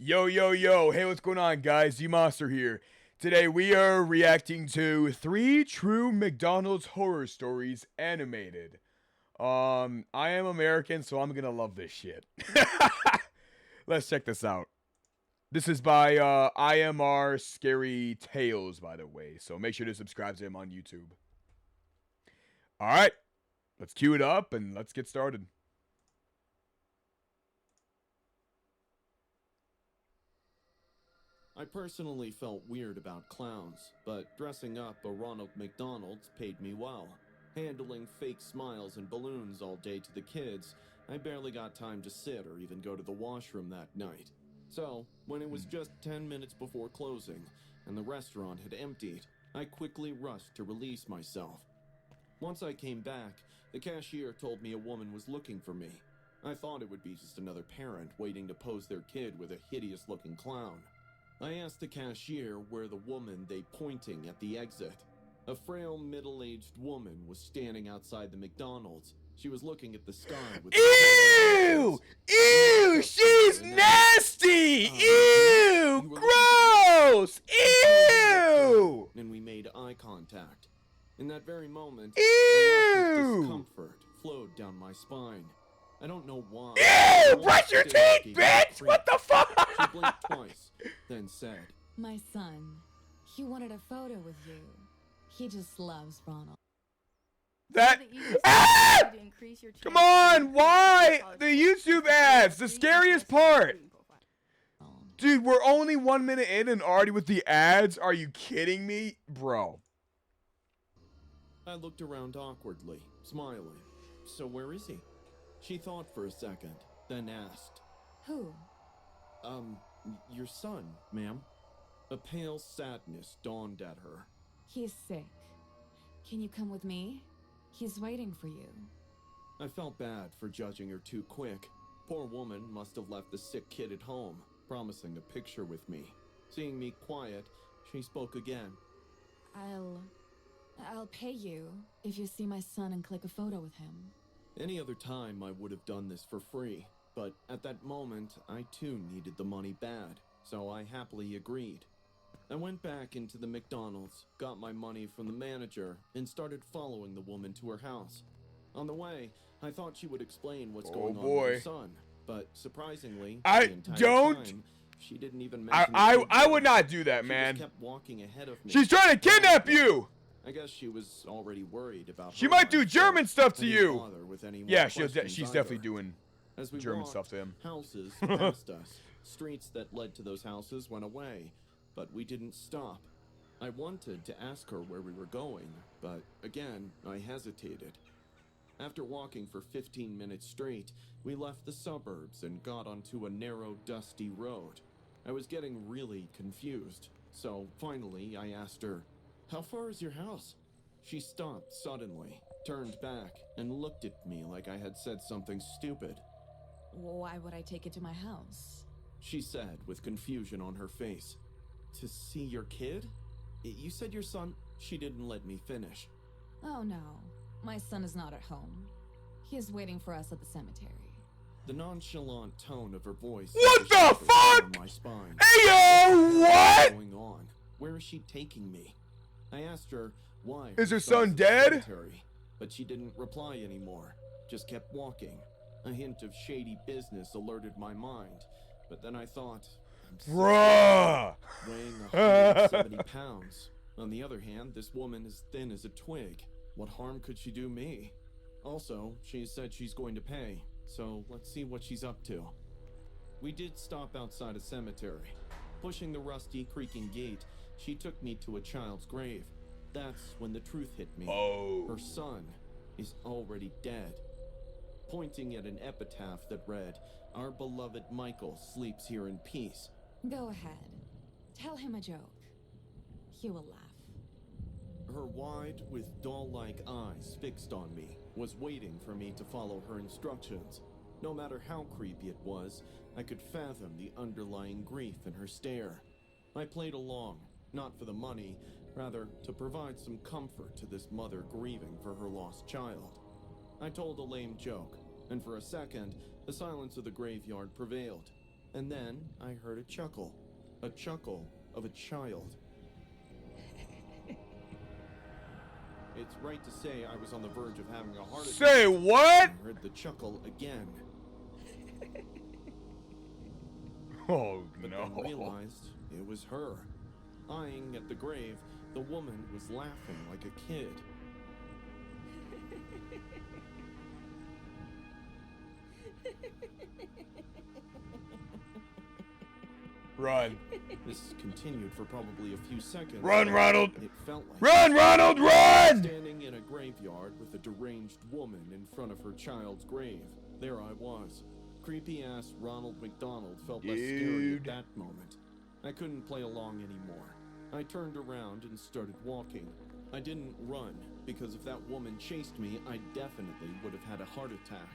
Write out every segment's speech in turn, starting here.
Yo, yo, yo. Hey, what's going on, guys? Z-Monster here. Today we are reacting to 3 true McDonald's horror stories animated. I am American, so I'm gonna love this shit. Let's check this out. This is by IMR Scary Tales, by the way, so make sure to subscribe to him on YouTube. Alright, let's cue it up and let's get started. I personally felt weird about clowns, but dressing up a Ronald McDonald's paid me well. Handling fake smiles and balloons all day to the kids, I barely got time to sit or even go to the washroom that night. So, when it was just 10 minutes before closing, and the restaurant had emptied, I quickly rushed to release myself. Once I came back, the cashier told me a woman was looking for me. I thought it would be just another parent waiting to pose their kid with a hideous-looking clown. I asked the cashier where the woman they pointing at the exit. A frail, middle-aged woman was standing outside the McDonald's. She was looking at the sky with Ew! Ew! She's nasty! Ew! Gross! Ew! And we made eye contact. In that very moment, Ew! a rush of discomfort flowed down my spine. I don't know why. Ew! Brush your teeth, bitch! What the fuck? She blinked twice, then said, My son, he wanted a photo with you. He just loves Ronald. That. Ah! Come on! Why? The YouTube ads! The scariest part! Dude, we're only 1 minute in and already with the ads? Are you kidding me? Bro. I looked around awkwardly, smiling. So where is he? She thought for a second, then asked, Who? Your son, ma'am. A pale sadness dawned at her. He's sick. Can you come with me? He's waiting for you. I felt bad for judging her too quick. Poor woman must have left the sick kid at home, promising a picture with me. Seeing me quiet, she spoke again. I'll pay you if you see my son and click a photo with him. Any other time I would have done this for free, but at that moment I too needed the money bad, so I happily agreed. I went back into the McDonald's, got my money from the manager, and started following the woman to her house. On the way, I thought she would explain what's going on with her son, but surprisingly, the entire time, she didn't even mention I would not do that, man. She just kept walking ahead of me. She's trying to kidnap you! I guess she was already worried about She might do German stuff to you! Yeah, she's questions definitely doing As we German walked, stuff to him. Houses passed us. Streets that led to those houses went away, but we didn't stop. I wanted to ask her where we were going, but again, I hesitated. After walking for 15 minutes straight, we left the suburbs and got onto a narrow, dusty road. I was getting really confused, so finally I asked her, How far is your house? She stopped suddenly, turned back, and looked at me like I had said something stupid. Why would I take it to my house? She said with confusion on her face. To see your kid? You said your son... She didn't let me finish. Oh no, my son is not at home. He is waiting for us at the cemetery. The nonchalant tone of her voice... What the fuck? My spine. Hey yo, what? Going on? Where is she taking me? I asked her why. Is her son dead? But she didn't reply anymore. Just kept walking. A hint of shady business alerted my mind. But then I thought... Bruh! Weighing 170 pounds. On the other hand, this woman is thin as a twig. What harm could she do me? Also, she said she's going to pay. So let's see what she's up to. We did stop outside a cemetery. Pushing the rusty, creaking gate, she took me to a child's grave. That's when the truth hit me. Oh. Her son is already dead. Pointing at an epitaph that read, Our beloved Michael sleeps here in peace. Go ahead. Tell him a joke. He will laugh. Her wide, with doll-like eyes fixed on me, was waiting for me to follow her instructions. No matter how creepy it was, I could fathom the underlying grief in her stare. I played along, not for the money, rather to provide some comfort to this mother grieving for her lost child. I told a lame joke, and for a second, the silence of the graveyard prevailed. And then I heard a chuckle of a child. It's right to say I was on the verge of having a heart attack. Say what? I heard the chuckle again. Oh But no. then realized it was her. Eyeing at the grave, the woman was laughing like a kid. Run. This continued for probably a few seconds. Run, Ronald! It felt like Run, Ronald, run! standing in a graveyard with a deranged woman in front of her child's grave. There I was. Creepy-ass Ronald McDonald felt less scary at Dude. that moment. I couldn't play along anymore. I turned around and started walking. I didn't run, because if that woman chased me, I definitely would have had a heart attack.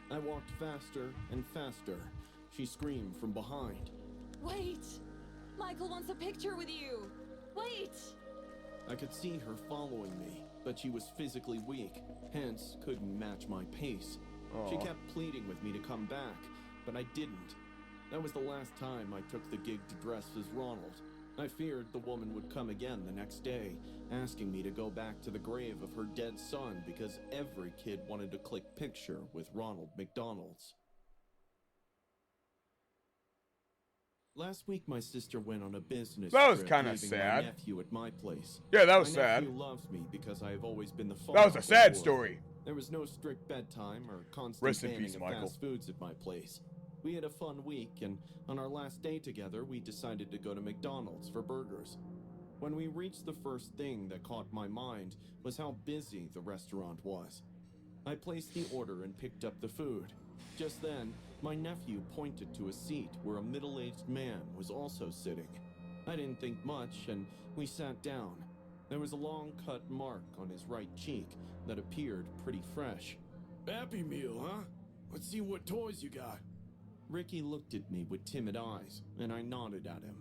I walked faster and faster. She screamed from behind. Wait! Michael wants a picture with you! Wait! I could see her following me, but she was physically weak, hence couldn't match my pace. She Aw. kept pleading with me to come back, but I didn't. That was the last time I took the gig to dress as Ronald. I feared the woman would come again the next day, asking me to go back to the grave of her dead son because every kid wanted to click picture with Ronald McDonald's. Last week, my sister went on a business That was trip, kinda leaving sad. my nephew at my place. Yeah, that was My sad. nephew loves me because I have always been the That was father a sad of the boy. story. There was no strict bedtime or constant Rest in banning peace, of Michael. fast foods at my place. We had a fun week, and on our last day together, we decided to go to McDonald's for burgers. When we reached, the first thing that caught my mind was how busy the restaurant was. I placed the order and picked up the food. Just then, my nephew pointed to a seat where a middle-aged man was also sitting. I didn't think much, and we sat down. There was a long cut mark on his right cheek that appeared pretty fresh. Happy Meal, huh? Let's see what toys you got. Ricky looked at me with timid eyes, and I nodded at him.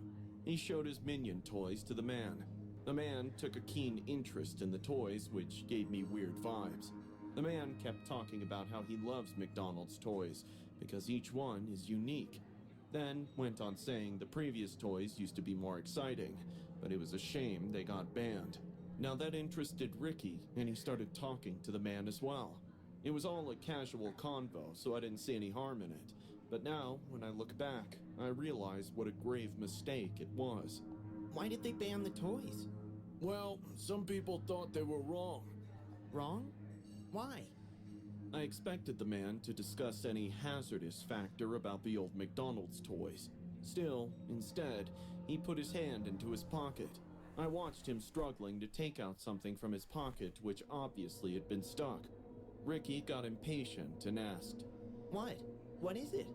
He showed his minion toys to the man. The man took a keen interest in the toys, which gave me weird vibes. The man kept talking about how he loves McDonald's toys, because each one is unique. Then went on saying the previous toys used to be more exciting, but it was a shame they got banned. Now that interested Ricky, and he started talking to the man as well. It was all a casual convo, so I didn't see any harm in it. But now, when I look back, I realize what a grave mistake it was. Why did they ban the toys? Well, some people thought they were wrong. Wrong? Why? I expected the man to discuss any hazardous factor about the old McDonald's toys. Still, instead, he put his hand into his pocket. I watched him struggling to take out something from his pocket which obviously had been stuck. Ricky got impatient and asked, What? What is it?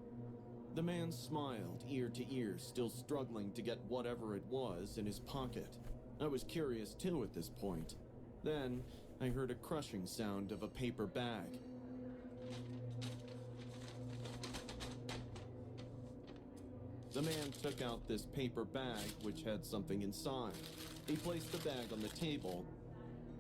The man smiled, ear to ear, still struggling to get whatever it was in his pocket. I was curious too at this point. Then, I heard a crushing sound of a paper bag. The man took out this paper bag which had something inside. He placed the bag on the table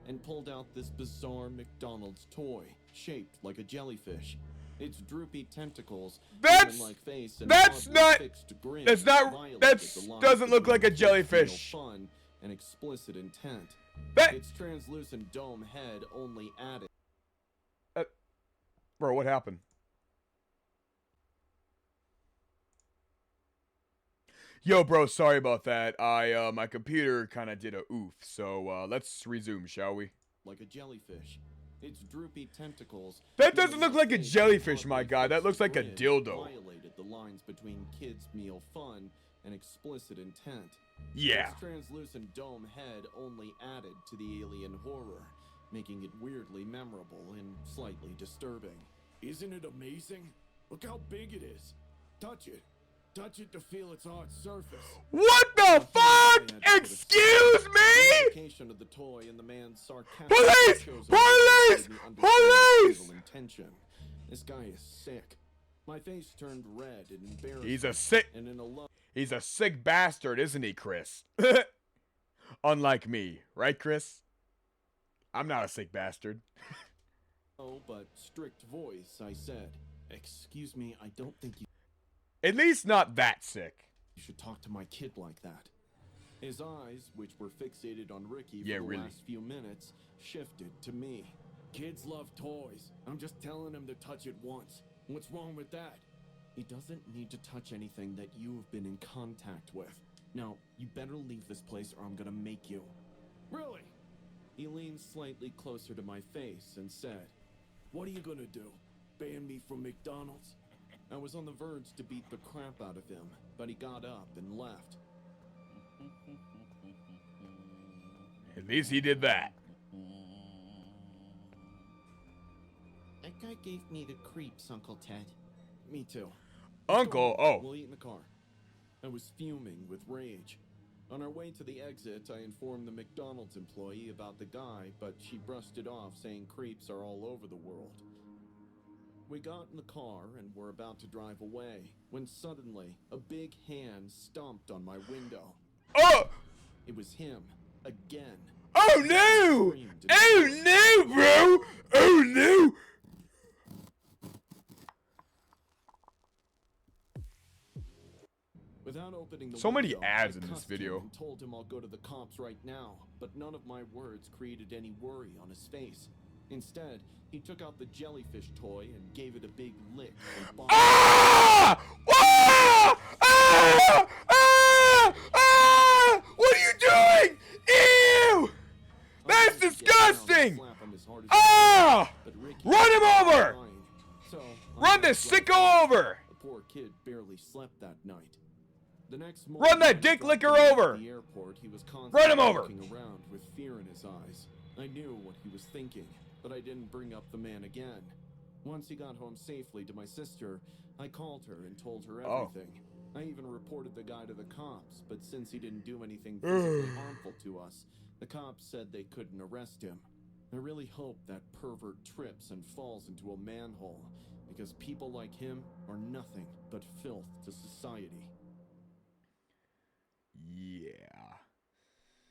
and pulled out this bizarre McDonald's toy, shaped like a jellyfish. Its droopy tentacles, That's- human-like face, and that's oddly not- fixed grin that's not- violated that's- the lines doesn't look between like a kids' jellyfish. real fun and explicit intent. That, Its translucent dome head only added. bro, what happened? Yo, bro, sorry about that. My computer kind of did a oof. So, let's resume, shall we? Like a jellyfish. Its droopy tentacles. That doesn't look like a human-like face, jellyfish, and my oddly guy. That fixed looks like a grin dildo. Violated the lines between kids' meal fun and explicit intent. Yeah. Its translucent dome head only added to the alien horror, making it weirdly memorable and slightly disturbing. Isn't it amazing? Look how big it is. Touch it. Touch it to feel its hard surface. What the fuck? Excuse me? Location of the toy and the man's sarcastic Police! shows Police! me understand Police! evil intention. This guy is sick. My face turned red and embarrassed. He's a sick and in a low bastard, isn't he, Chris? Unlike me, right, Chris? I'm not a sick bastard. but strict voice, I said, "Excuse me, I don't think you." At least not that sick. You should talk to my kid like that. His eyes, which were fixated on Ricky for Yeah, the really. last few minutes, shifted to me. Kids love toys. I'm just telling him to touch it once. What's wrong with that? He doesn't need to touch anything that you've been in contact with. Now, you better leave this place or I'm gonna make you. Really? He leaned slightly closer to my face and said, What are you gonna do? Ban me from McDonald's? I was on the verge to beat the crap out of him, but he got up and left. At least he did that. That guy gave me the creeps, Uncle Ted. Me too. Uncle, oh. We'll eat in the car. I was fuming with rage. On our way to the exit, I informed the McDonald's employee about the guy, but she brushed it off, saying creeps are all over the world. We got in the car and were about to drive away, when suddenly, a big hand stomped on my window. Oh! It was him, again. Oh no! Oh no, bro! Oh no! Without opening the So many window, ads I in this cussed him video. and told him I'll go to the cops right now, but none of my words created any worry on his face. Instead, he took out the jellyfish toy and gave it a big lick. And bombed Ah! Ah! Ah! Ah! Ah! What are you doing? Ew! That's disgusting! Ah! Run him over! Run this sicko over! The poor kid barely slept that night. The next Run morning, that when I dick dropped licker him off over! at the airport, he was Run him constantly over! looking around with fear in his eyes. I knew what he was thinking, but I didn't bring up the man again. Once he got home safely to my sister, I called her and told her Oh. everything. I even reported the guy to the cops, but since he didn't do anything physically harmful to us, the cops said they couldn't arrest him. I really hope that pervert trips and falls into a manhole, because people like him are nothing but filth to society. Yeah.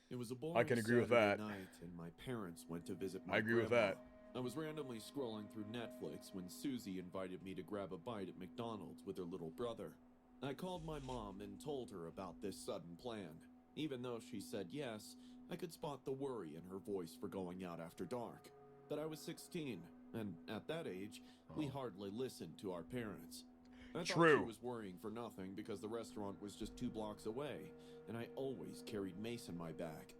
It was a boring I can agree with Saturday that. night, and my parents went to visit my I agree with grandma. that. I was randomly scrolling through Netflix when Susie invited me to grab a bite at McDonald's with her little brother. I called my mom and told her about this sudden plan. Even though she said yes, I could spot the worry in her voice for going out after dark. But I was 16, and at that age, we hardly listened to our parents. I thought True. she was worrying for nothing because the restaurant was just 2 blocks away, and I always carried Mace in my bag.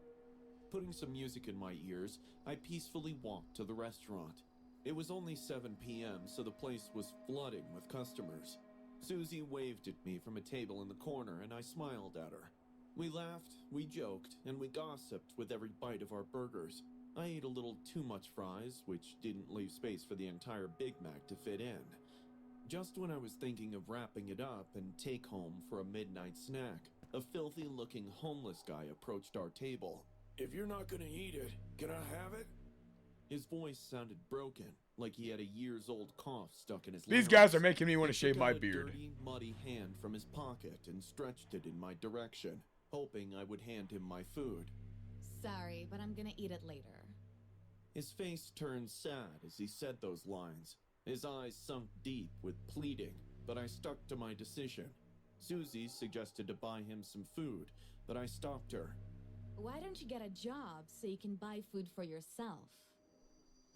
Putting some music in my ears, I peacefully walked to the restaurant. It was only 7 p.m., so the place was flooding with customers. Susie waved at me from a table in the corner, and I smiled at her. We laughed, we joked, and we gossiped with every bite of our burgers. I ate a little too much fries, which didn't leave space for the entire Big Mac to fit in. Just when I was thinking of wrapping it up and take home for a midnight snack, a filthy-looking homeless guy approached our table. If you're not gonna eat it, can I have it? His voice sounded broken, like he had a years-old cough stuck in his These larynx. guys are making me want to He shave took my out a beard. dirty, muddy hand from his pocket and stretched it in my direction, hoping I would hand him my food. Sorry, but I'm gonna eat it later. His face turned sad as he said those lines. His eyes sunk deep with pleading, but I stuck to my decision. Susie suggested to buy him some food, but I stopped her. Why don't you get a job so you can buy food for yourself?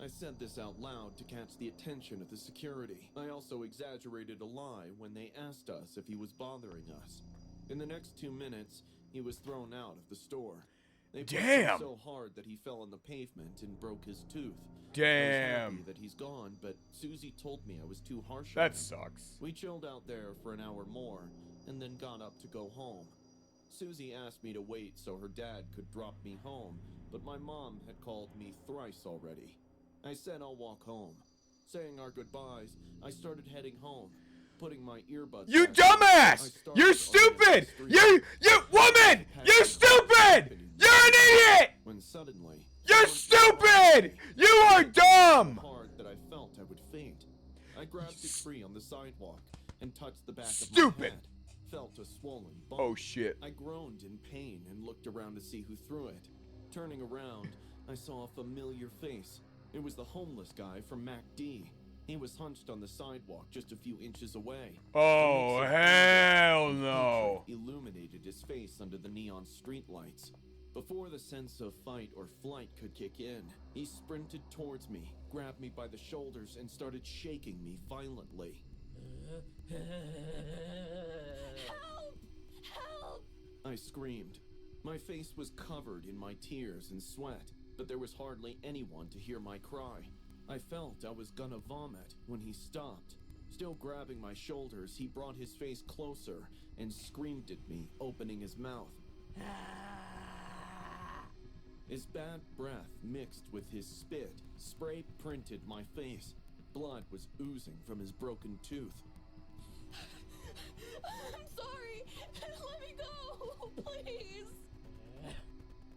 I said this out loud to catch the attention of the security. I also exaggerated a lie when they asked us if he was bothering us. In the next 2 minutes, he was thrown out of the store. They pushed him Damn. so hard that he fell on the pavement and broke his tooth. I was Damn. happy that he's gone, but Susie told me I was too harsh on That him. sucks. We chilled out there for an hour more, and then got up to go home. Susie asked me to wait so her dad could drop me home, but my mom had called me thrice already. I said I'll walk home. Saying our goodbyes, I started heading home, putting my earbuds You back in. I dumbass! started You're on stupid! the street. You woman! You're stupid! You're an idiot! When suddenly, You're someone stupid! You are dumb! so hard that I felt I would faint. I grabbed a tree on the sidewalk and touched the back of Stupid. my head. Felt a swollen bump. Oh shit. I groaned in pain and looked around to see who threw it. Turning around, I saw a familiar face. It was the homeless guy from MacD. He was hunched on the sidewalk just a few inches away. Oh, A mix of hell anger and no. hatred illuminated his face under the neon streetlights. Before the sense of fight or flight could kick in, he sprinted towards me, grabbed me by the shoulders, and started shaking me violently. Help! Help! I screamed. My face was covered in my tears and sweat, but there was hardly anyone to hear my cry. I felt I was gonna vomit when he stopped. Still grabbing my shoulders, he brought his face closer and screamed at me, opening his mouth. His bad breath mixed with his spit spray printed my face. Blood was oozing from his broken tooth. I'm sorry. Let me go, please.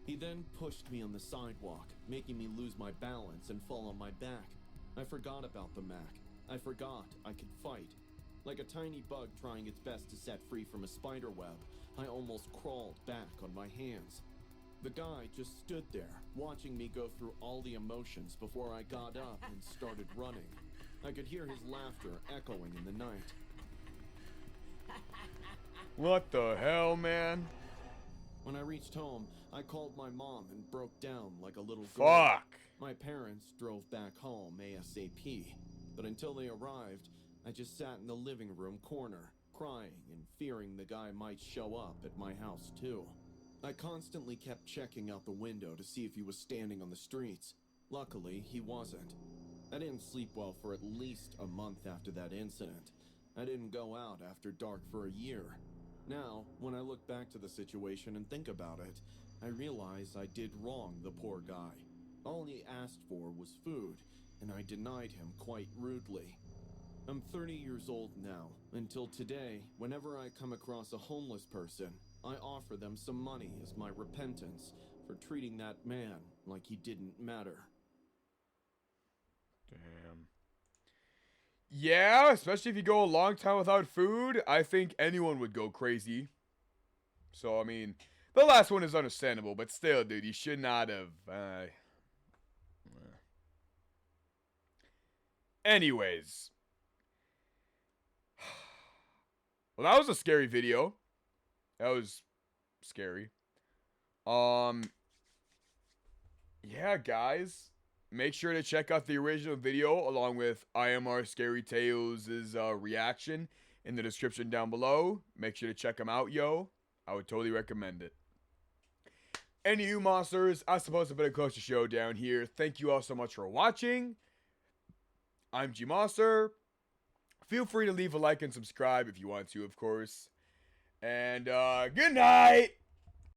He then pushed me on the sidewalk, making me lose my balance and fall on my back. I forgot about the Mac. I forgot I could fight. Like a tiny bug trying its best to set free from a spider web, I almost crawled back on my hands. The guy just stood there, watching me go through all the emotions before I got up and started running. I could hear his laughter echoing in the night. What the hell, man? When I reached home, I called my mom and broke down like a little girl. Fuck. My parents drove back home ASAP, but until they arrived, I just sat in the living room corner, crying and fearing the guy might show up at my house too. I constantly kept checking out the window to see if he was standing on the streets. Luckily, he wasn't. I didn't sleep well for at least a month after that incident. I didn't go out after dark for a year. Now, when I look back to the situation and think about it, I realize I did wrong the poor guy. All he asked for was food, and I denied him quite rudely. I'm 30 years old now. Until today, whenever I come across a homeless person, I offer them some money as my repentance for treating that man like he didn't matter. Damn. Yeah, especially if you go a long time without food, I think anyone would go crazy. So, I mean, the last one is understandable, but still, dude, you should not have. Anyways. Well, that was a scary video. That was scary. Yeah, guys. Make sure to check out the original video along with IMR Scary Tales' reaction in the description down below. Make sure to check them out, yo. I would totally recommend it. And you monsters, I suppose to put a closer show down here. Thank you all so much for watching. I'm G Monster. Feel free to leave a like and subscribe if you want to, of course. And good night.